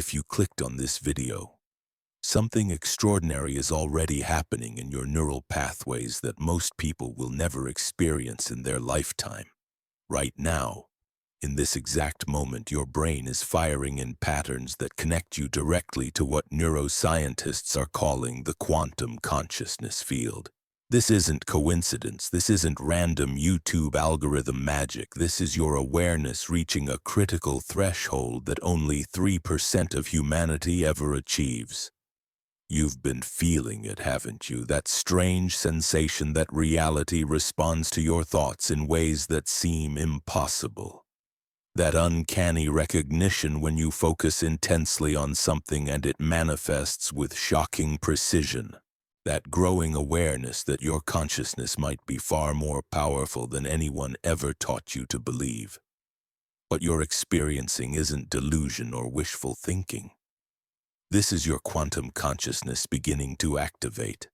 If you clicked on this video, something extraordinary is already happening in your neural pathways that most people will never experience in their lifetime. Right now, in this exact moment, your brain is firing in patterns that connect you directly to what neuroscientists are calling the quantum consciousness field. This isn't coincidence. This isn't random YouTube algorithm magic. This is your awareness reaching a critical threshold that only 3% of humanity ever achieves. You've been feeling it, haven't you? That strange sensation that reality responds to your thoughts in ways that seem impossible. That uncanny recognition when you focus intensely on something and it manifests with shocking precision. That growing awareness that your consciousness might be far more powerful than anyone ever taught you to believe. What you're experiencing isn't delusion or wishful thinking. This is your quantum consciousness beginning to activate.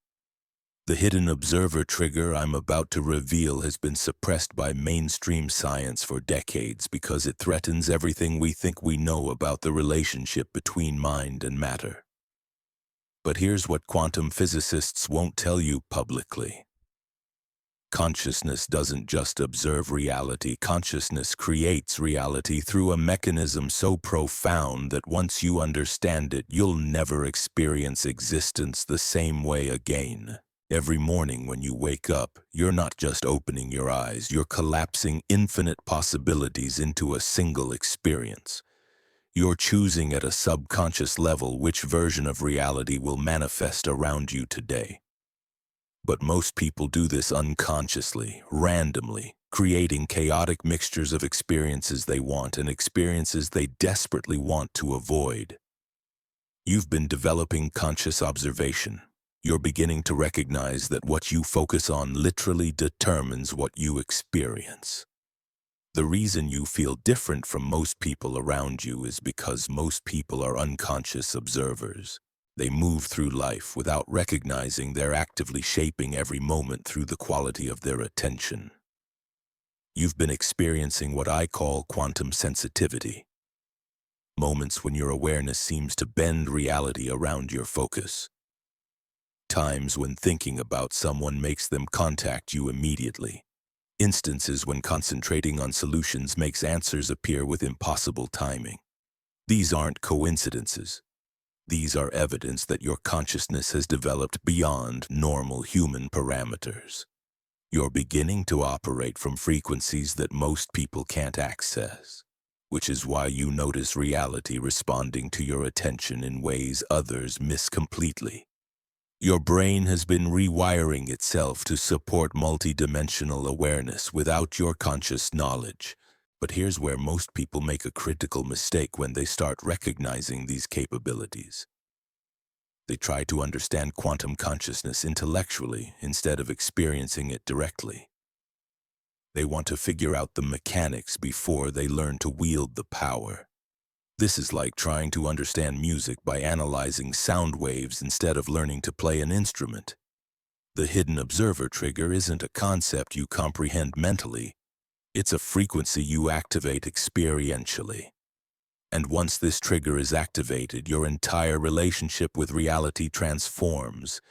The hidden observer trigger I'm about to reveal has been suppressed by mainstream science for decades because it threatens everything we think we know about the relationship between mind and matter. But here's what quantum physicists won't tell you publicly. Consciousness doesn't just observe reality. Consciousness creates reality through a mechanism so profound that once you understand it, you'll never experience existence the same way again. Every morning when you wake up, you're not just opening your eyes, you're collapsing infinite possibilities into a single experience. You're choosing at a subconscious level which version of reality will manifest around you today. But most people do this unconsciously, randomly, creating chaotic mixtures of experiences they want and experiences they desperately want to avoid. You've been developing conscious observation. You're beginning to recognize that what you focus on literally determines what you experience. The reason you feel different from most people around you is because most people are unconscious observers. They move through life without recognizing they're actively shaping every moment through the quality of their attention. You've been experiencing what I call quantum sensitivity. Moments when your awareness seems to bend reality around your focus. Times when thinking about someone makes them contact you immediately. Instances when concentrating on solutions makes answers appear with impossible timing. These aren't coincidences. These are evidence that your consciousness has developed beyond normal human parameters. You're beginning to operate from frequencies that most people can't access, which is why you notice reality responding to your attention in ways others miss completely. Your brain has been rewiring itself to support multidimensional awareness without your conscious knowledge. But here's where most people make a critical mistake when they start recognizing these capabilities. They try to understand quantum consciousness intellectually instead of experiencing it directly. They want to figure out the mechanics before they learn to wield the power. This is like trying to understand music by analyzing sound waves instead of learning to play an instrument. The hidden observer trigger isn't a concept you comprehend mentally. It's a frequency you activate experientially. And once this trigger is activated, your entire relationship with reality transforms,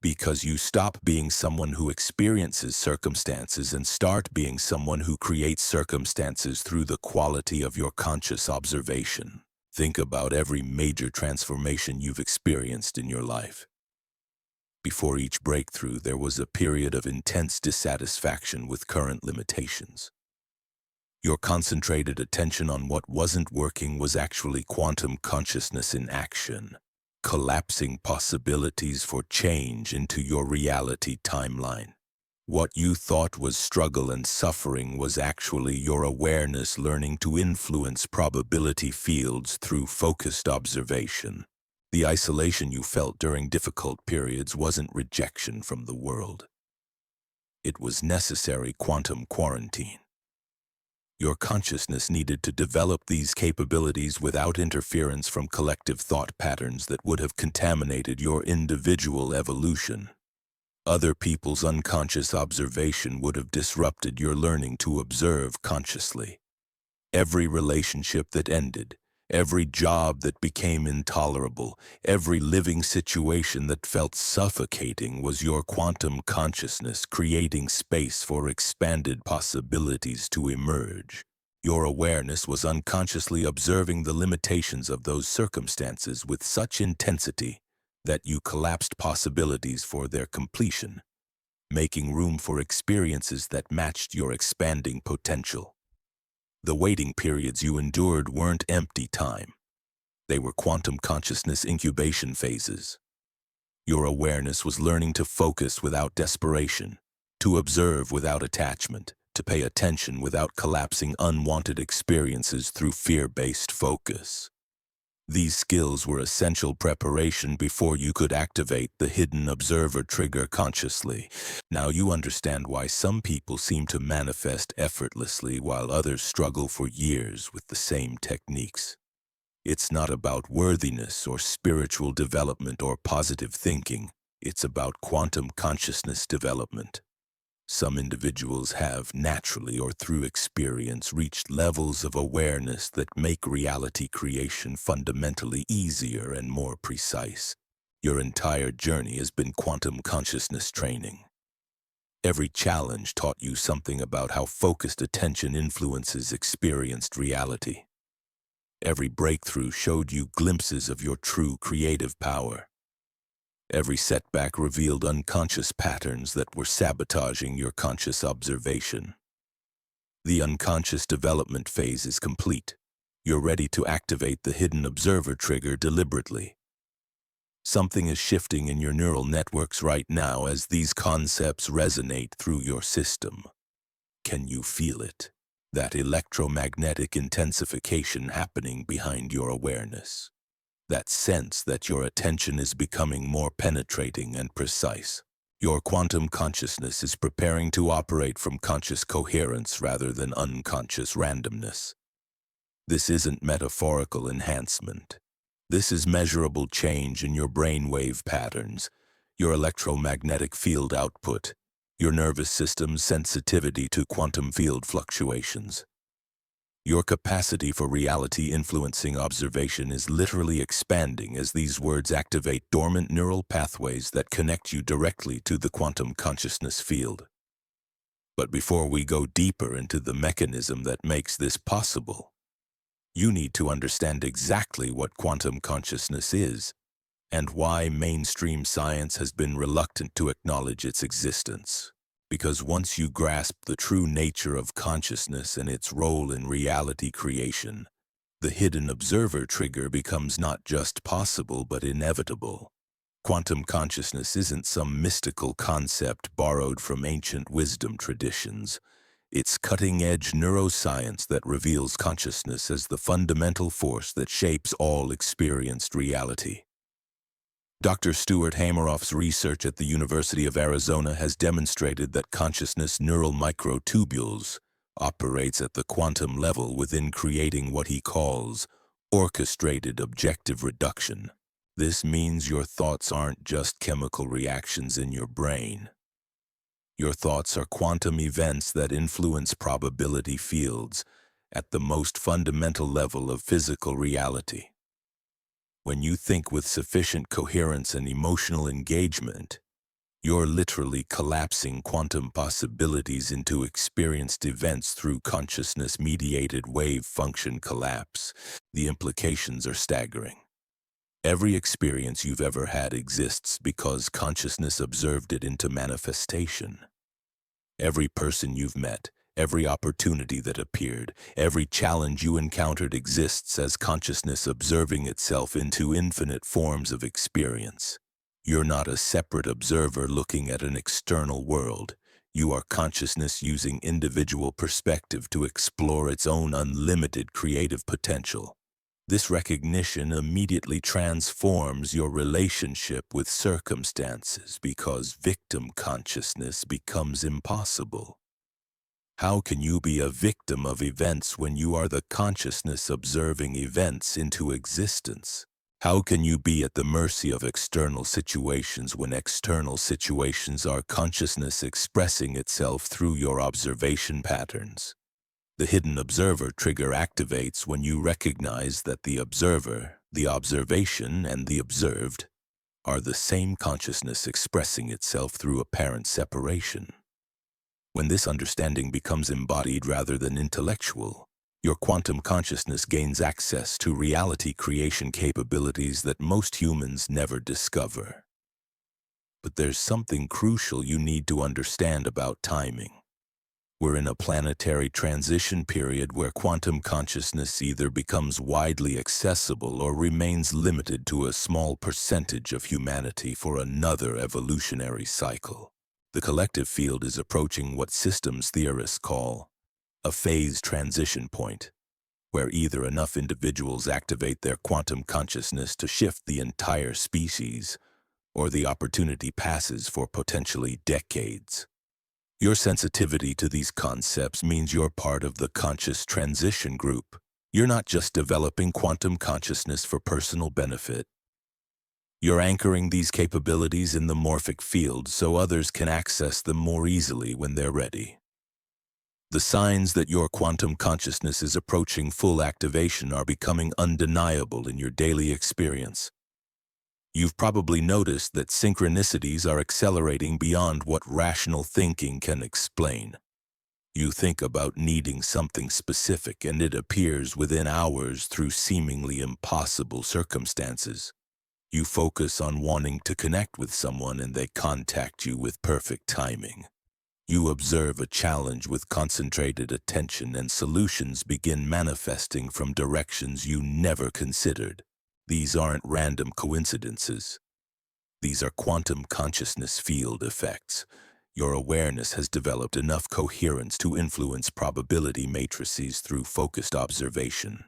because you stop being someone who experiences circumstances and start being someone who creates circumstances through the quality of your conscious observation. Think about every major transformation you've experienced in your life. Before each breakthrough, there was a period of intense dissatisfaction with current limitations. Your concentrated attention on what wasn't working was actually quantum consciousness in action, collapsing possibilities for change into your reality timeline. What you thought was struggle and suffering was actually your awareness learning to influence probability fields through focused observation. The isolation you felt during difficult periods wasn't rejection from the world. It was necessary quantum quarantine. Your consciousness needed to develop these capabilities without interference from collective thought patterns that would have contaminated your individual evolution. Other people's unconscious observation would have disrupted your learning to observe consciously. Every relationship that ended, Every job that became intolerable, every living situation that felt suffocating was your quantum consciousness creating space for expanded possibilities to emerge. Your awareness was unconsciously observing the limitations of those circumstances with such intensity that you collapsed possibilities for their completion, making room for experiences that matched your expanding potential. The waiting periods you endured weren't empty time. They were quantum consciousness incubation phases. Your awareness was learning to focus without desperation, to observe without attachment, to pay attention without collapsing unwanted experiences through fear-based focus. These skills were essential preparation before you could activate the hidden observer trigger consciously. Now you understand why some people seem to manifest effortlessly while others struggle for years with the same techniques. It's not about worthiness or spiritual development or positive thinking. It's about quantum consciousness development. Some individuals have, naturally or through experience, reached levels of awareness that make reality creation fundamentally easier and more precise. Your entire journey has been quantum consciousness training. Every challenge taught you something about how focused attention influences experienced reality. Every breakthrough showed you glimpses of your true creative power. Every setback revealed unconscious patterns that were sabotaging your conscious observation. The unconscious development phase is complete. You're ready to activate the hidden observer trigger deliberately. Something is shifting in your neural networks right now as these concepts resonate through your system. Can you feel it? That electromagnetic intensification happening behind your awareness. That sense that your attention is becoming more penetrating and precise. Your quantum consciousness is preparing to operate from conscious coherence rather than unconscious randomness. This isn't metaphorical enhancement. This is measurable change in your brainwave patterns, your electromagnetic field output, your nervous system's sensitivity to quantum field fluctuations. Your capacity for reality-influencing observation is literally expanding as these words activate dormant neural pathways that connect you directly to the quantum consciousness field. But before we go deeper into the mechanism that makes this possible, you need to understand exactly what quantum consciousness is and why mainstream science has been reluctant to acknowledge its existence. Because once you grasp the true nature of consciousness and its role in reality creation, the hidden observer trigger becomes not just possible but inevitable. Quantum consciousness isn't some mystical concept borrowed from ancient wisdom traditions. It's cutting-edge neuroscience that reveals consciousness as the fundamental force that shapes all experienced reality. Dr. Stuart Hameroff's research at the University of Arizona has demonstrated that consciousness neural microtubules operates at the quantum level within creating what he calls orchestrated objective reduction. This means your thoughts aren't just chemical reactions in your brain. Your thoughts are quantum events that influence probability fields at the most fundamental level of physical reality. When you think with sufficient coherence and emotional engagement, you're literally collapsing quantum possibilities into experienced events through consciousness-mediated wave function collapse. The implications are staggering. Every experience you've ever had exists because consciousness observed it into manifestation. Every person you've met, every opportunity that appeared, every challenge you encountered exists as consciousness observing itself into infinite forms of experience. You're not a separate observer looking at an external world. You are consciousness using individual perspective to explore its own unlimited creative potential. This recognition immediately transforms your relationship with circumstances because victim consciousness becomes impossible. How can you be a victim of events when you are the consciousness observing events into existence? How can you be at the mercy of external situations when external situations are consciousness expressing itself through your observation patterns? The hidden observer trigger activates when you recognize that the observer, the observation, and the observed are the same consciousness expressing itself through apparent separation. When this understanding becomes embodied rather than intellectual, your quantum consciousness gains access to reality creation capabilities that most humans never discover. But there's something crucial you need to understand about timing. We're in a planetary transition period where quantum consciousness either becomes widely accessible or remains limited to a small percentage of humanity for another evolutionary cycle. The collective field is approaching what systems theorists call a phase transition point, where either enough individuals activate their quantum consciousness to shift the entire species, or the opportunity passes for potentially decades. Your sensitivity to these concepts means you're part of the conscious transition group. You're not just developing quantum consciousness for personal benefit. You're anchoring these capabilities in the morphic field so others can access them more easily when they're ready. The signs that your quantum consciousness is approaching full activation are becoming undeniable in your daily experience. You've probably noticed that synchronicities are accelerating beyond what rational thinking can explain. You think about needing something specific and it appears within hours through seemingly impossible circumstances. You focus on wanting to connect with someone and they contact you with perfect timing. You observe a challenge with concentrated attention and solutions begin manifesting from directions you never considered. These aren't random coincidences. These are quantum consciousness field effects. Your awareness has developed enough coherence to influence probability matrices through focused observation.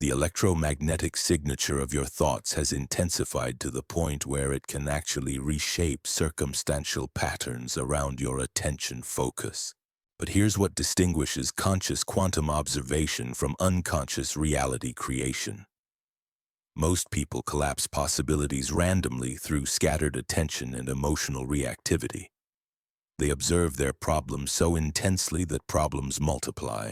The electromagnetic signature of your thoughts has intensified to the point where it can actually reshape circumstantial patterns around your attention focus. But here's what distinguishes conscious quantum observation from unconscious reality creation. Most people collapse possibilities randomly through scattered attention and emotional reactivity. They observe their problems so intensely that problems multiply.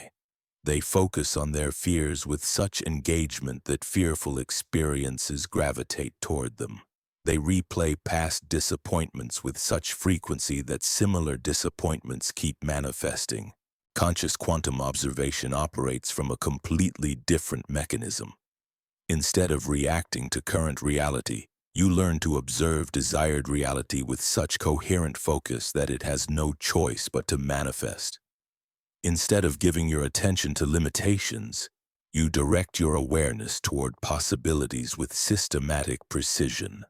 They focus on their fears with such engagement that fearful experiences gravitate toward them. They replay past disappointments with such frequency that similar disappointments keep manifesting. Conscious quantum observation operates from a completely different mechanism. Instead of reacting to current reality, you learn to observe desired reality with such coherent focus that it has no choice but to manifest. Instead of giving your attention to limitations, you direct your awareness toward possibilities with systematic precision.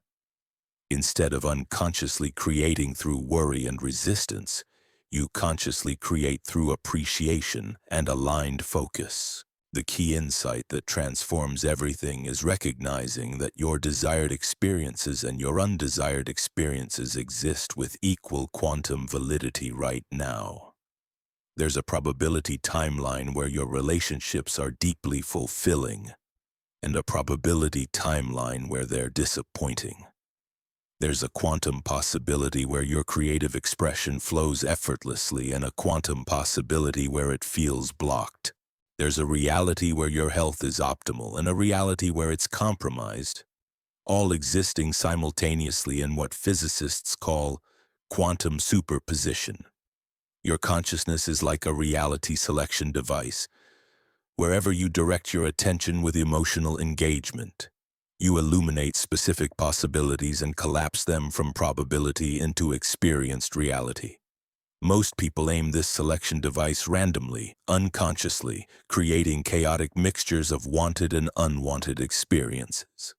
Instead of unconsciously creating through worry and resistance, you consciously create through appreciation and aligned focus. The key insight that transforms everything is recognizing that your desired experiences and your undesired experiences exist with equal quantum validity right now. There's a probability timeline where your relationships are deeply fulfilling, and a probability timeline where they're disappointing. There's a quantum possibility where your creative expression flows effortlessly and a quantum possibility where it feels blocked. There's a reality where your health is optimal and a reality where it's compromised, all existing simultaneously in what physicists call quantum superposition. Your consciousness is like a reality selection device. Wherever you direct your attention with emotional engagement, you illuminate specific possibilities and collapse them from probability into experienced reality. Most people aim this selection device randomly, unconsciously, creating chaotic mixtures of wanted and unwanted experiences.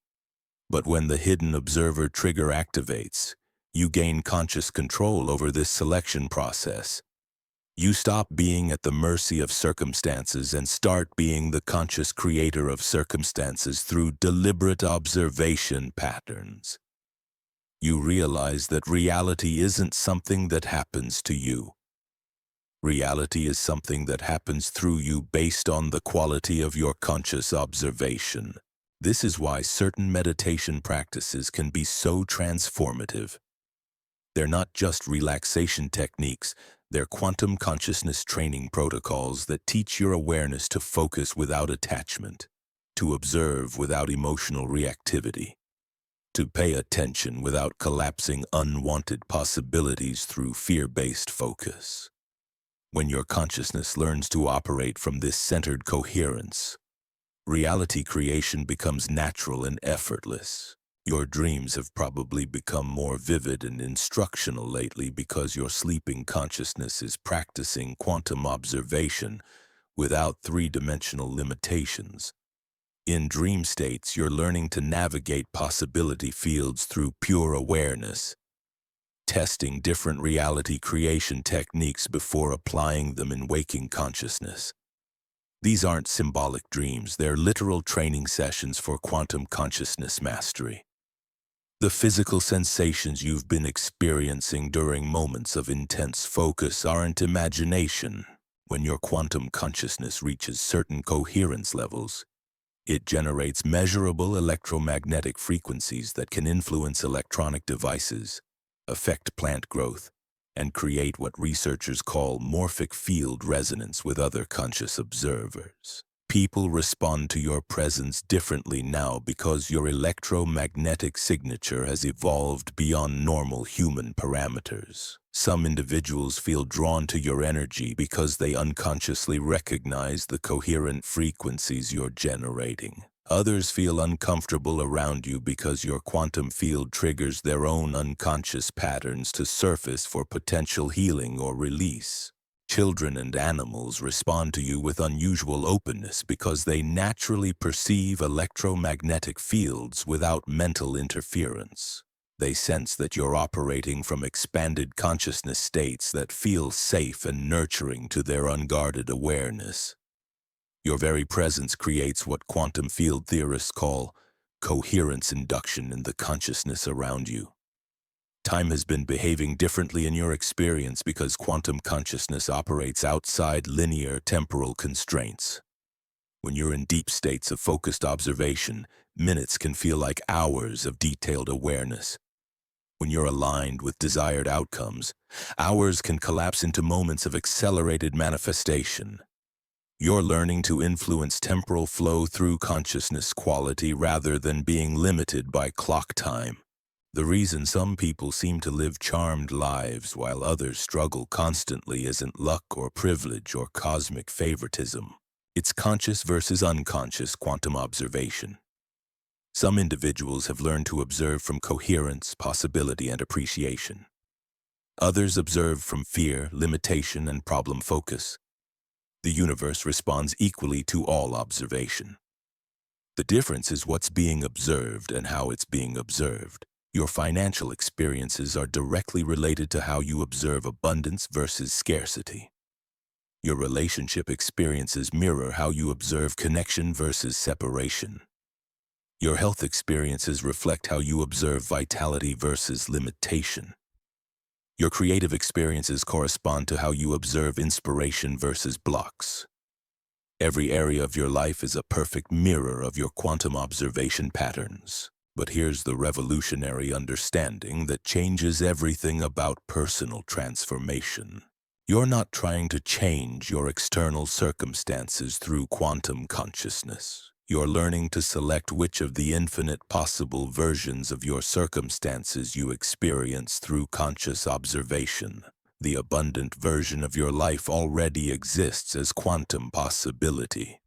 But when the hidden observer trigger activates, you gain conscious control over this selection process. You stop being at the mercy of circumstances and start being the conscious creator of circumstances through deliberate observation patterns. You realize that reality isn't something that happens to you. Reality is something that happens through you based on the quality of your conscious observation. This is why certain meditation practices can be so transformative. They're not just relaxation techniques, they're quantum consciousness training protocols that teach your awareness to focus without attachment, to observe without emotional reactivity, to pay attention without collapsing unwanted possibilities through fear-based focus. When your consciousness learns to operate from this centered coherence, reality creation becomes natural and effortless. Your dreams have probably become more vivid and instructional lately because your sleeping consciousness is practicing quantum observation without three-dimensional limitations. In dream states, you're learning to navigate possibility fields through pure awareness, testing different reality creation techniques before applying them in waking consciousness. These aren't symbolic dreams, they're literal training sessions for quantum consciousness mastery. The physical sensations you've been experiencing during moments of intense focus aren't imagination. When your quantum consciousness reaches certain coherence levels, it generates measurable electromagnetic frequencies that can influence electronic devices, affect plant growth, and create what researchers call morphic field resonance with other conscious observers. People respond to your presence differently now because your electromagnetic signature has evolved beyond normal human parameters. Some individuals feel drawn to your energy because they unconsciously recognize the coherent frequencies you're generating. Others feel uncomfortable around you because your quantum field triggers their own unconscious patterns to surface for potential healing or release. Children and animals respond to you with unusual openness because they naturally perceive electromagnetic fields without mental interference. They sense that you're operating from expanded consciousness states that feel safe and nurturing to their unguarded awareness. Your very presence creates what quantum field theorists call coherence induction in the consciousness around you. Time has been behaving differently in your experience because quantum consciousness operates outside linear temporal constraints. When you're in deep states of focused observation, minutes can feel like hours of detailed awareness. When you're aligned with desired outcomes, hours can collapse into moments of accelerated manifestation. You're learning to influence temporal flow through consciousness quality rather than being limited by clock time. The reason some people seem to live charmed lives while others struggle constantly isn't luck or privilege or cosmic favoritism. It's conscious versus unconscious quantum observation. Some individuals have learned to observe from coherence, possibility, and appreciation. Others observe from fear, limitation, and problem focus. The universe responds equally to all observation. The difference is what's being observed and how it's being observed. Your financial experiences are directly related to how you observe abundance versus scarcity. Your relationship experiences mirror how you observe connection versus separation. Your health experiences reflect how you observe vitality versus limitation. Your creative experiences correspond to how you observe inspiration versus blocks. Every area of your life is a perfect mirror of your quantum observation patterns. But here's the revolutionary understanding that changes everything about personal transformation. You're not trying to change your external circumstances through quantum consciousness. You're learning to select which of the infinite possible versions of your circumstances you experience through conscious observation. The abundant version of your life already exists as quantum possibility.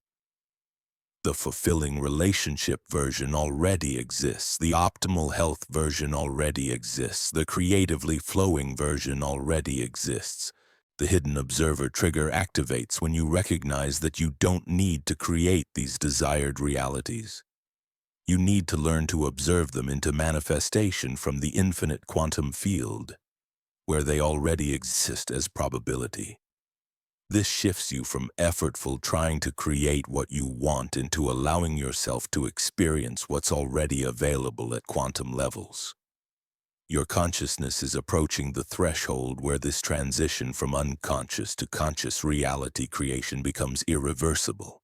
The fulfilling relationship version already exists. The optimal health version already exists. The creatively flowing version already exists. The hidden observer trigger activates when you recognize that you don't need to create these desired realities. You need to learn to observe them into manifestation from the infinite quantum field, where they already exist as probability. This shifts you from effortful trying to create what you want into allowing yourself to experience what's already available at quantum levels. Your consciousness is approaching the threshold where this transition from unconscious to conscious reality creation becomes irreversible.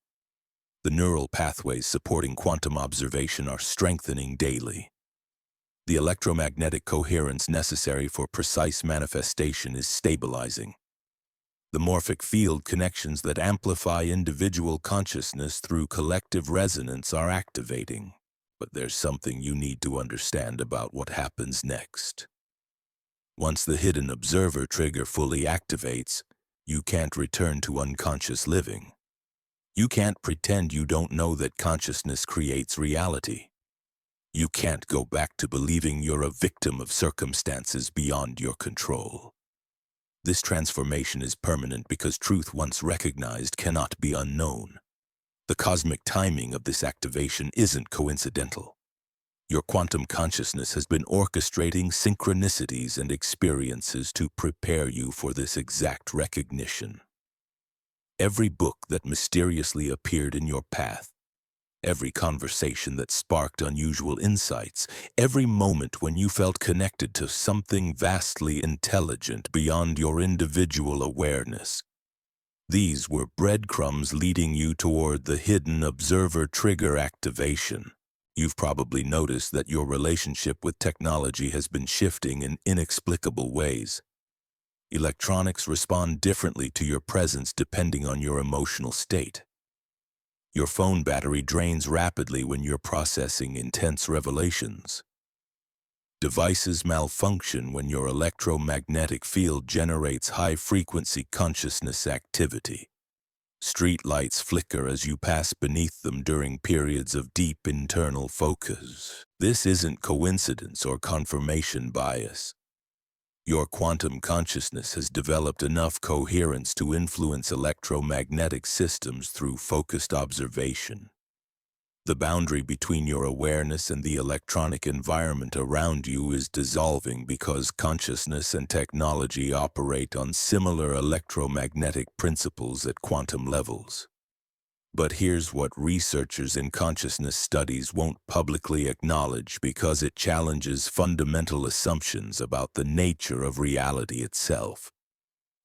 The neural pathways supporting quantum observation are strengthening daily. The electromagnetic coherence necessary for precise manifestation is stabilizing. The morphic field connections that amplify individual consciousness through collective resonance are activating. But there's something you need to understand about what happens next. Once the hidden observer trigger fully activates, you can't return to unconscious living. You can't pretend you don't know that consciousness creates reality. You can't go back to believing you're a victim of circumstances beyond your control. This transformation is permanent because truth once recognized cannot be unknown. The cosmic timing of this activation isn't coincidental. Your quantum consciousness has been orchestrating synchronicities and experiences to prepare you for this exact recognition. Every book that mysteriously appeared in your path, every conversation that sparked unusual insights, every moment when you felt connected to something vastly intelligent beyond your individual awareness. These were breadcrumbs leading you toward the hidden observer trigger activation. You've probably noticed that your relationship with technology has been shifting in inexplicable ways. Electronics respond differently to your presence depending on your emotional state. Your phone battery drains rapidly when you're processing intense revelations. Devices malfunction when your electromagnetic field generates high-frequency consciousness activity. Street lights flicker as you pass beneath them during periods of deep internal focus. This isn't coincidence or confirmation bias. Your quantum consciousness has developed enough coherence to influence electromagnetic systems through focused observation. The boundary between your awareness and the electronic environment around you is dissolving because consciousness and technology operate on similar electromagnetic principles at quantum levels. But here's what researchers in consciousness studies won't publicly acknowledge because it challenges fundamental assumptions about the nature of reality itself.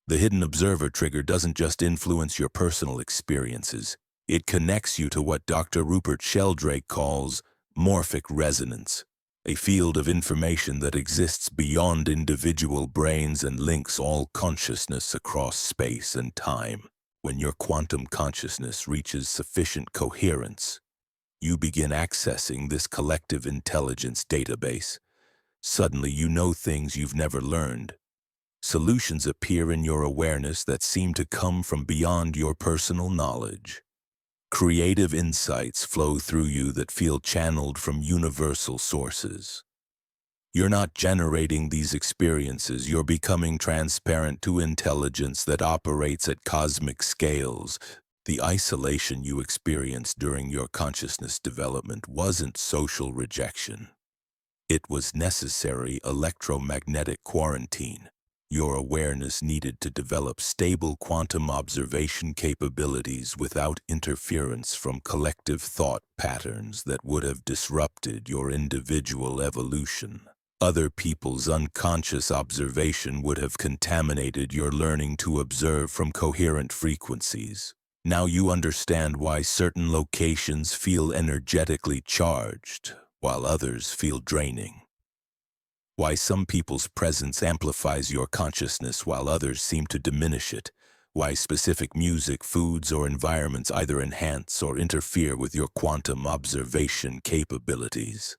The hidden observer trigger doesn't just influence your personal experiences. It connects you to what Dr. Rupert Sheldrake calls morphic resonance, a field of information that exists beyond individual brains and links all consciousness across space and time. When your quantum consciousness reaches sufficient coherence, you begin accessing this collective intelligence database. Suddenly you know things you've never learned. Solutions appear in your awareness that seem to come from beyond your personal knowledge. Creative insights flow through you that feel channeled from universal sources. You're not generating these experiences, you're becoming transparent to intelligence that operates at cosmic scales. The isolation you experienced during your consciousness development wasn't social rejection. It was necessary electromagnetic quarantine. Your awareness needed to develop stable quantum observation capabilities without interference from collective thought patterns that would have disrupted your individual evolution. Other people's unconscious observation would have contaminated your learning to observe from coherent frequencies. Now you understand why certain locations feel energetically charged, while others feel draining. Why some people's presence amplifies your consciousness while others seem to diminish it. Why specific music, foods, or environments either enhance or interfere with your quantum observation capabilities.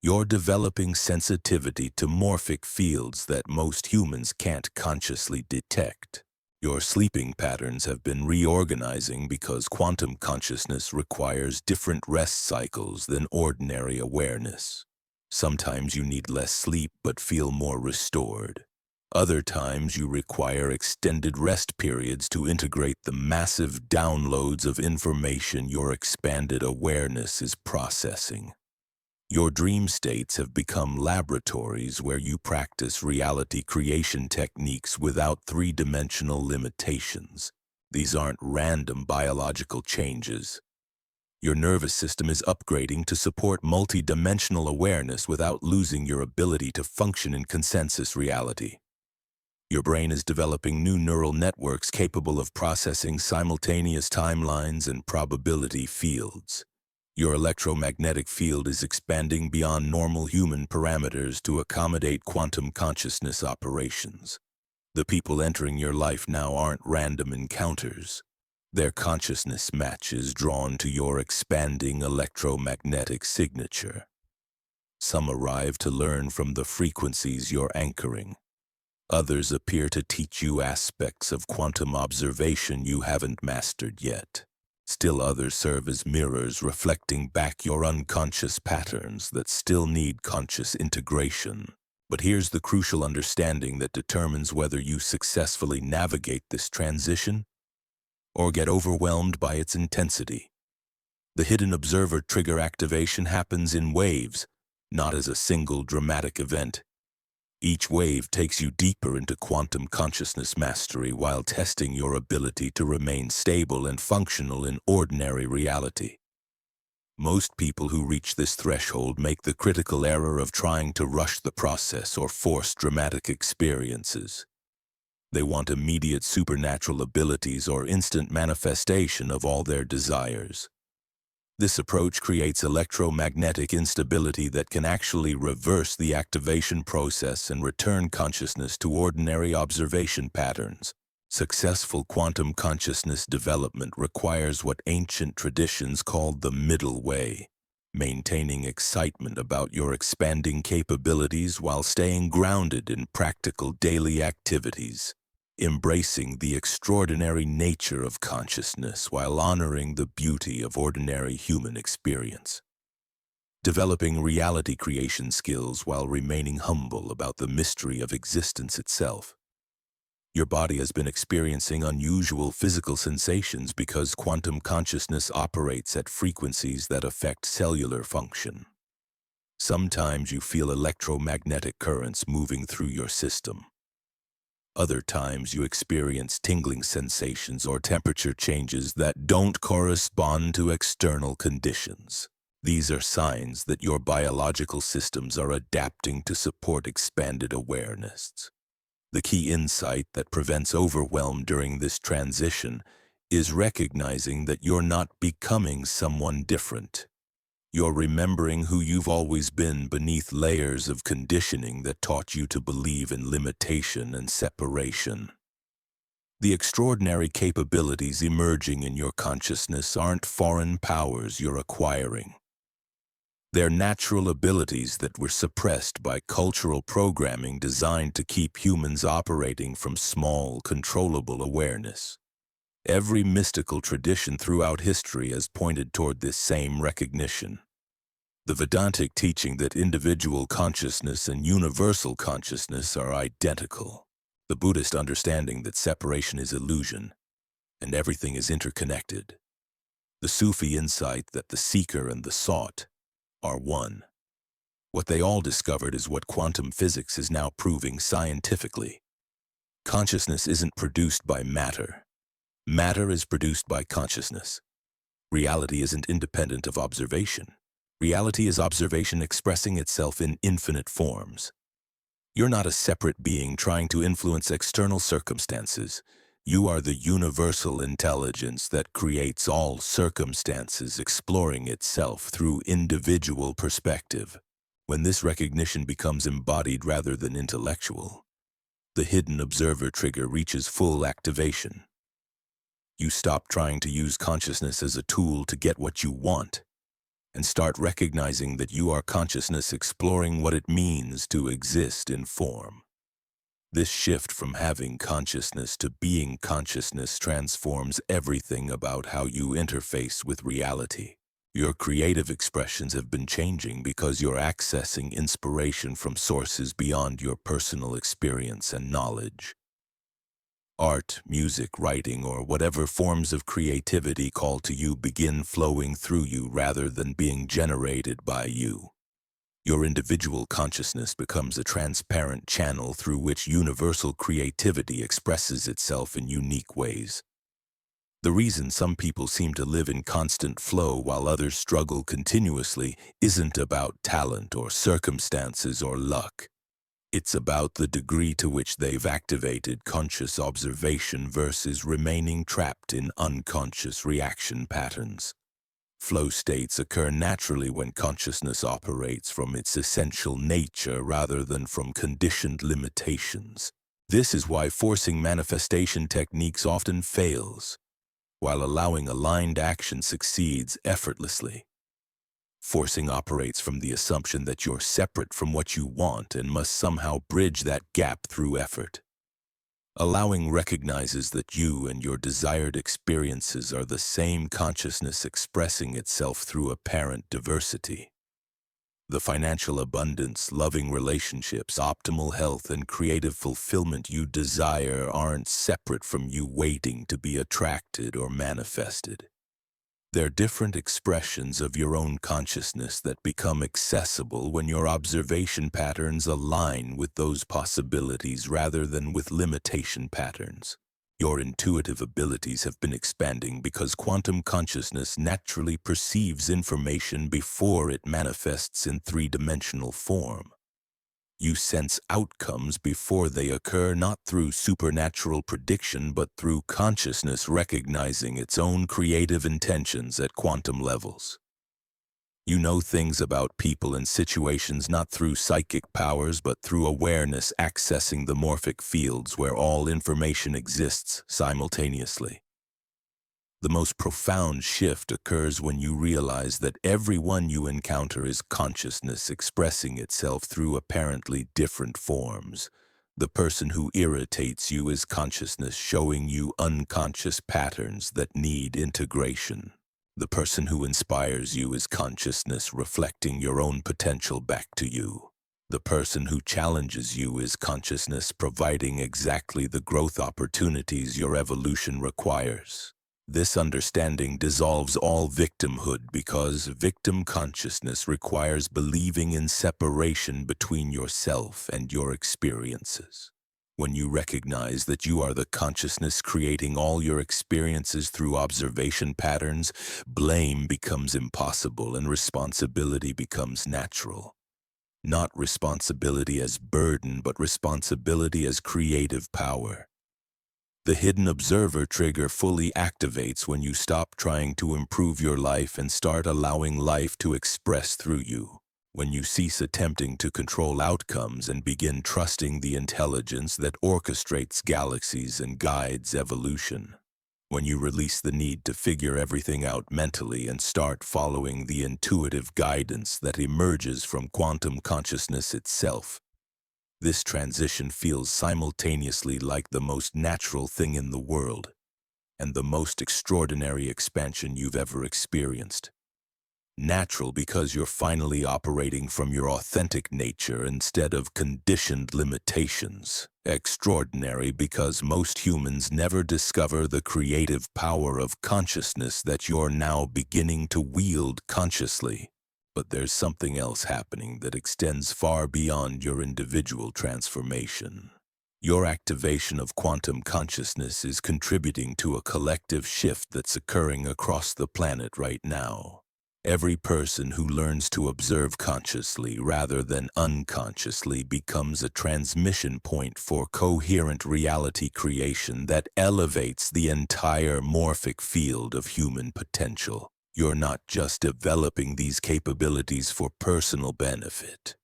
You're developing sensitivity to morphic fields that most humans can't consciously detect. Your sleeping patterns have been reorganizing because quantum consciousness requires different rest cycles than ordinary awareness. Sometimes you need less sleep but feel more restored. Other times you require extended rest periods to integrate the massive downloads of information your expanded awareness is processing. Your dream states have become laboratories where you practice reality creation techniques without three-dimensional limitations. These aren't random biological changes. Your nervous system is upgrading to support multidimensional awareness without losing your ability to function in consensus reality. Your brain is developing new neural networks capable of processing simultaneous timelines and probability fields. Your electromagnetic field is expanding beyond normal human parameters to accommodate quantum consciousness operations. The people entering your life now aren't random encounters. Their consciousness match is drawn to your expanding electromagnetic signature. Some arrive to learn from the frequencies you're anchoring. Others appear to teach you aspects of quantum observation you haven't mastered yet. Still others serve as mirrors reflecting back your unconscious patterns that still need conscious integration. But here's the crucial understanding that determines whether you successfully navigate this transition or get overwhelmed by its intensity. The hidden observer trigger activation happens in waves, not as a single dramatic event. Each wave takes you deeper into quantum consciousness mastery while testing your ability to remain stable and functional in ordinary reality. Most people who reach this threshold make the critical error of trying to rush the process or force dramatic experiences. They want immediate supernatural abilities or instant manifestation of all their desires. This approach creates electromagnetic instability that can actually reverse the activation process and return consciousness to ordinary observation patterns. Successful quantum consciousness development requires what ancient traditions called the middle way, maintaining excitement about your expanding capabilities while staying grounded in practical daily activities. Embracing the extraordinary nature of consciousness while honoring the beauty of ordinary human experience. Developing reality creation skills while remaining humble about the mystery of existence itself. Your body has been experiencing unusual physical sensations because quantum consciousness operates at frequencies that affect cellular function. Sometimes you feel electromagnetic currents moving through your system. Other times you experience tingling sensations or temperature changes that don't correspond to external conditions. These are signs that your biological systems are adapting to support expanded awareness. The key insight that prevents overwhelm during this transition is recognizing that you're not becoming someone different. You're remembering who you've always been beneath layers of conditioning that taught you to believe in limitation and separation. The extraordinary capabilities emerging in your consciousness aren't foreign powers you're acquiring. They're natural abilities that were suppressed by cultural programming designed to keep humans operating from small, controllable awareness. Every mystical tradition throughout history has pointed toward this same recognition. The Vedantic teaching that individual consciousness and universal consciousness are identical. The Buddhist understanding that separation is illusion and everything is interconnected. The Sufi insight that the seeker and the sought are one. What they all discovered is what quantum physics is now proving scientifically. Consciousness isn't produced by matter. Matter is produced by consciousness. Reality isn't independent of observation. Reality is observation expressing itself in infinite forms. You're not a separate being trying to influence external circumstances. You are the universal intelligence that creates all circumstances, exploring itself through individual perspective. When this recognition becomes embodied rather than intellectual, the hidden observer trigger reaches full activation. You stop trying to use consciousness as a tool to get what you want, and start recognizing that you are consciousness exploring what it means to exist in form. This shift from having consciousness to being consciousness transforms everything about how you interface with reality. Your creative expressions have been changing because you're accessing inspiration from sources beyond your personal experience and knowledge. Art, music, writing, or whatever forms of creativity call to you begin flowing through you rather than being generated by you. Your individual consciousness becomes a transparent channel through which universal creativity expresses itself in unique ways. The reason some people seem to live in constant flow while others struggle continuously isn't about talent or circumstances or luck. It's about the degree to which they've activated conscious observation versus remaining trapped in unconscious reaction patterns. Flow states occur naturally when consciousness operates from its essential nature rather than from conditioned limitations. This is why forcing manifestation techniques often fails, while allowing aligned action succeeds effortlessly. Forcing operates from the assumption that you're separate from what you want and must somehow bridge that gap through effort. Allowing recognizes that you and your desired experiences are the same consciousness expressing itself through apparent diversity. The financial abundance, loving relationships, optimal health, and creative fulfillment you desire aren't separate from you waiting to be attracted or manifested. They're different expressions of your own consciousness that become accessible when your observation patterns align with those possibilities rather than with limitation patterns. Your intuitive abilities have been expanding because quantum consciousness naturally perceives information before it manifests in three-dimensional form. You sense outcomes before they occur, not through supernatural prediction, but through consciousness recognizing its own creative intentions at quantum levels. You know things about people and situations not through psychic powers, but through awareness accessing the morphic fields where all information exists simultaneously. The most profound shift occurs when you realize that everyone you encounter is consciousness expressing itself through apparently different forms. The person who irritates you is consciousness showing you unconscious patterns that need integration. The person who inspires you is consciousness reflecting your own potential back to you. The person who challenges you is consciousness providing exactly the growth opportunities your evolution requires. This understanding dissolves all victimhood because victim consciousness requires believing in separation between yourself and your experiences. When you recognize that you are the consciousness creating all your experiences through observation patterns, blame becomes impossible and responsibility becomes natural. Not responsibility as burden, but responsibility as creative power. The hidden observer trigger fully activates when you stop trying to improve your life and start allowing life to express through you. When you cease attempting to control outcomes and begin trusting the intelligence that orchestrates galaxies and guides evolution. When you release the need to figure everything out mentally and start following the intuitive guidance that emerges from quantum consciousness itself. This transition feels simultaneously like the most natural thing in the world and the most extraordinary expansion you've ever experienced. Natural because you're finally operating from your authentic nature instead of conditioned limitations. Extraordinary because most humans never discover the creative power of consciousness that you're now beginning to wield consciously. But there's something else happening that extends far beyond your individual transformation. Your activation of quantum consciousness is contributing to a collective shift that's occurring across the planet right now. Every person who learns to observe consciously rather than unconsciously becomes a transmission point for coherent reality creation that elevates the entire morphic field of human potential. You're not just developing these capabilities for personal benefit.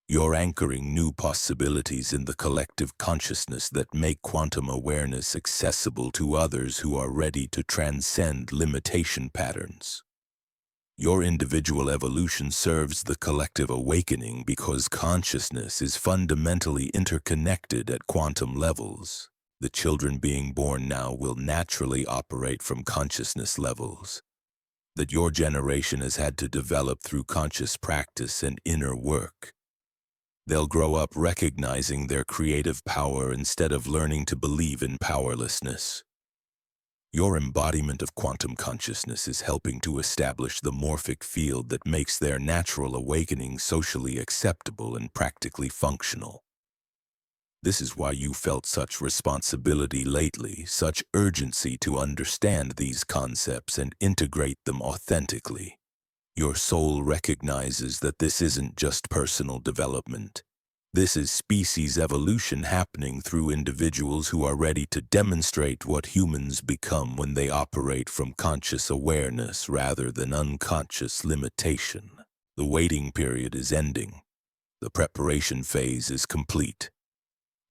You're anchoring new possibilities in the collective consciousness that make quantum awareness accessible to others who are ready to transcend limitation patterns. Your individual evolution serves the collective awakening because consciousness is fundamentally interconnected at quantum levels. The children being born now will naturally operate from consciousness levels that your generation has had to develop through conscious practice and inner work. They'll grow up recognizing their creative power instead of learning to believe in powerlessness. Your embodiment of quantum consciousness is helping to establish the morphic field that makes their natural awakening socially acceptable and practically functional. This is why you felt such responsibility lately, such urgency to understand these concepts and integrate them authentically. Your soul recognizes that this isn't just personal development. This is species evolution happening through individuals who are ready to demonstrate what humans become when they operate from conscious awareness rather than unconscious limitation. The waiting period is ending. The preparation phase is complete.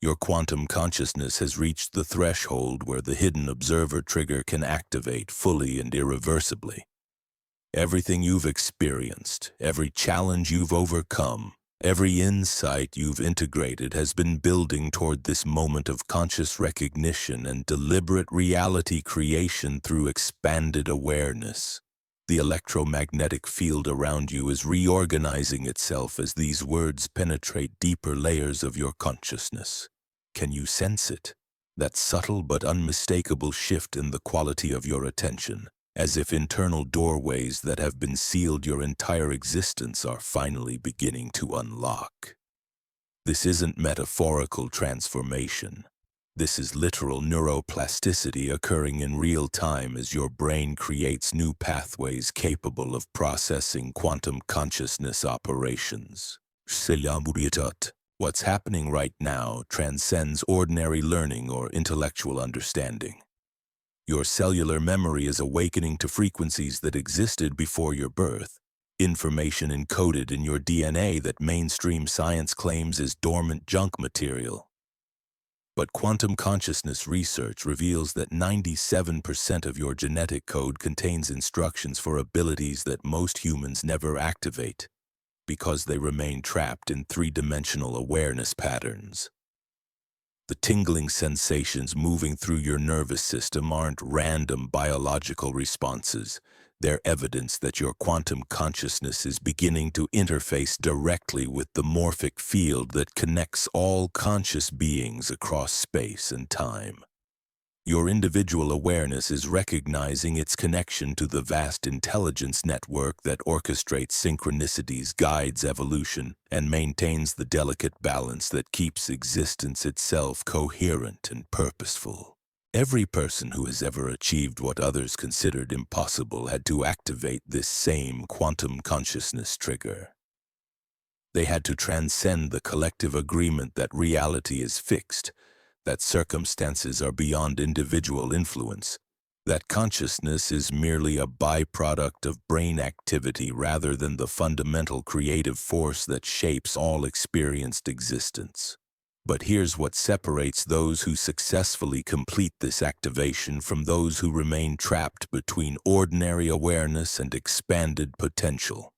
Your quantum consciousness has reached the threshold where the hidden observer trigger can activate fully and irreversibly. Everything you've experienced, every challenge you've overcome, every insight you've integrated has been building toward this moment of conscious recognition and deliberate reality creation through expanded awareness. The electromagnetic field around you is reorganizing itself as these words penetrate deeper layers of your consciousness. Can you sense it? That subtle but unmistakable shift in the quality of your attention, as if internal doorways that have been sealed your entire existence are finally beginning to unlock. This isn't metaphorical transformation. This is literal neuroplasticity occurring in real time as your brain creates new pathways capable of processing quantum consciousness operations. What's happening right now transcends ordinary learning or intellectual understanding. Your cellular memory is awakening to frequencies that existed before your birth, information encoded in your DNA that mainstream science claims is dormant junk material. But quantum consciousness research reveals that 97% of your genetic code contains instructions for abilities that most humans never activate, because they remain trapped in three-dimensional awareness patterns. The tingling sensations moving through your nervous system aren't random biological responses. They're evidence that your quantum consciousness is beginning to interface directly with the morphic field that connects all conscious beings across space and time. Your individual awareness is recognizing its connection to the vast intelligence network that orchestrates synchronicities, guides evolution, and maintains the delicate balance that keeps existence itself coherent and purposeful. Every person who has ever achieved what others considered impossible had to activate this same quantum consciousness trigger. They had to transcend the collective agreement that reality is fixed, that circumstances are beyond individual influence, that consciousness is merely a byproduct of brain activity rather than the fundamental creative force that shapes all experienced existence. But here's what separates those who successfully complete this activation from those who remain trapped between ordinary awareness and expanded potential.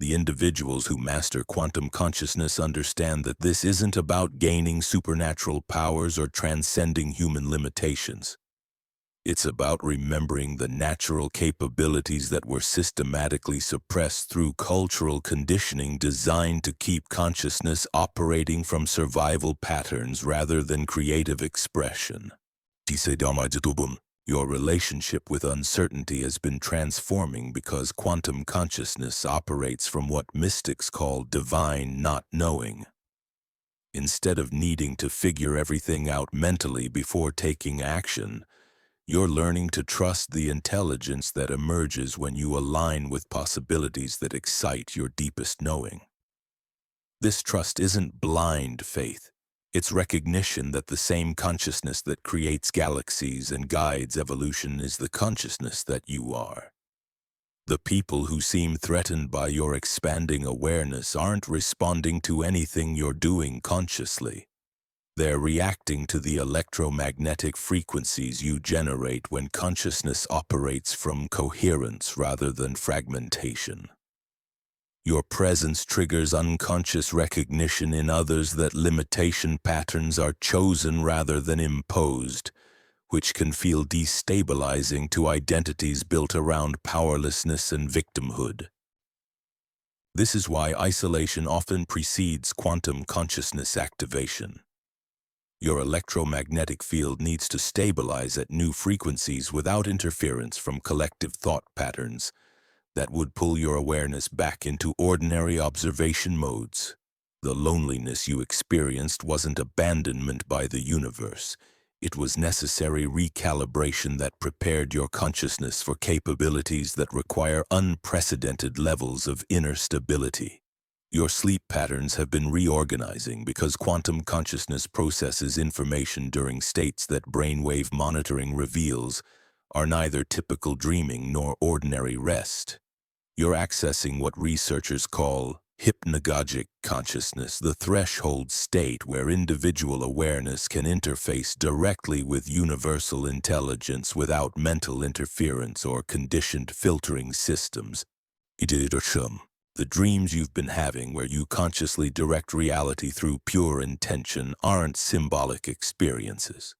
The individuals who master quantum consciousness understand that this isn't about gaining supernatural powers or transcending human limitations. It's about remembering the natural capabilities that were systematically suppressed through cultural conditioning designed to keep consciousness operating from survival patterns rather than creative expression. Your relationship with uncertainty has been transforming because quantum consciousness operates from what mystics call divine not knowing. Instead of needing to figure everything out mentally before taking action, you're learning to trust the intelligence that emerges when you align with possibilities that excite your deepest knowing. This trust isn't blind faith. It's recognition that the same consciousness that creates galaxies and guides evolution is the consciousness that you are. The people who seem threatened by your expanding awareness aren't responding to anything you're doing consciously. They're reacting to the electromagnetic frequencies you generate when consciousness operates from coherence rather than fragmentation. Your presence triggers unconscious recognition in others that limitation patterns are chosen rather than imposed, which can feel destabilizing to identities built around powerlessness and victimhood. This is why isolation often precedes quantum consciousness activation. Your electromagnetic field needs to stabilize at new frequencies without interference from collective thought patterns that would pull your awareness back into ordinary observation modes. The loneliness you experienced wasn't abandonment by the universe. It was necessary recalibration that prepared your consciousness for capabilities that require unprecedented levels of inner stability. Your sleep patterns have been reorganizing because quantum consciousness processes information during states that brainwave monitoring reveals are neither typical dreaming nor ordinary rest. You're accessing what researchers call hypnagogic consciousness, the threshold state where individual awareness can interface directly with universal intelligence without mental interference or conditioned filtering systems. The dreams you've been having where you consciously direct reality through pure intention aren't symbolic experiences.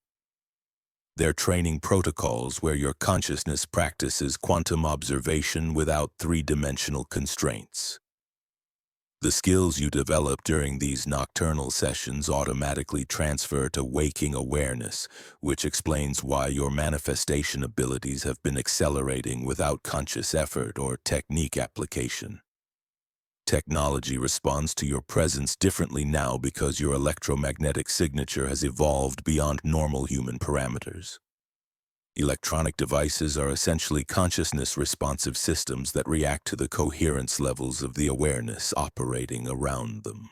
They're training protocols where your consciousness practices quantum observation without three-dimensional constraints. The skills you develop during these nocturnal sessions automatically transfer to waking awareness, which explains why your manifestation abilities have been accelerating without conscious effort or technique application. Technology responds to your presence differently now because your electromagnetic signature has evolved beyond normal human parameters. Electronic devices are essentially consciousness-responsive systems that react to the coherence levels of the awareness operating around them.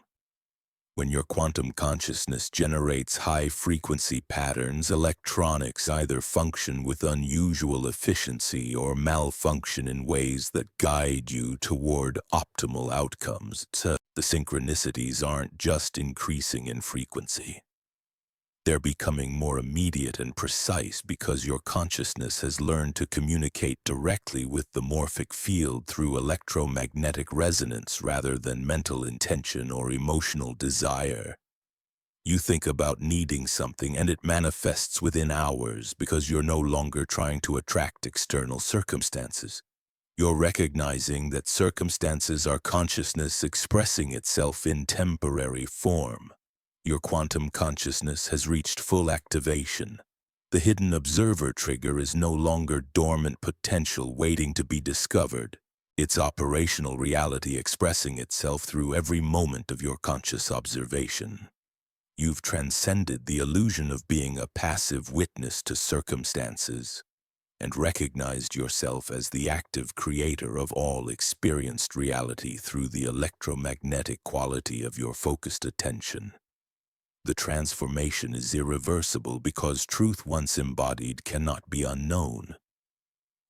When your quantum consciousness generates high-frequency patterns, electronics either function with unusual efficiency or malfunction in ways that guide you toward optimal outcomes. The synchronicities aren't just increasing in frequency. They're becoming more immediate and precise because your consciousness has learned to communicate directly with the morphic field through electromagnetic resonance rather than mental intention or emotional desire. You think about needing something and it manifests within hours because you're no longer trying to attract external circumstances. You're recognizing that circumstances are consciousness expressing itself in temporary form. Your quantum consciousness has reached full activation. The hidden observer trigger is no longer dormant potential waiting to be discovered. It's operational reality expressing itself through every moment of your conscious observation. You've transcended the illusion of being a passive witness to circumstances and recognized yourself as the active creator of all experienced reality through the electromagnetic quality of your focused attention. The transformation is irreversible because truth once embodied cannot be unknown.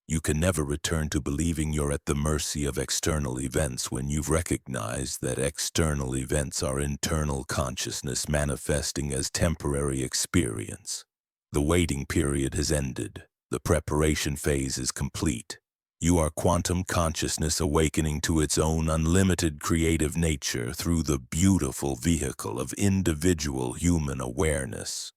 You can never return to believing you're at the mercy of external events when you've recognized that external events are internal consciousness manifesting as temporary experience. The waiting period has ended. The preparation phase is complete. You are quantum consciousness awakening to its own unlimited creative nature through the beautiful vehicle of individual human awareness.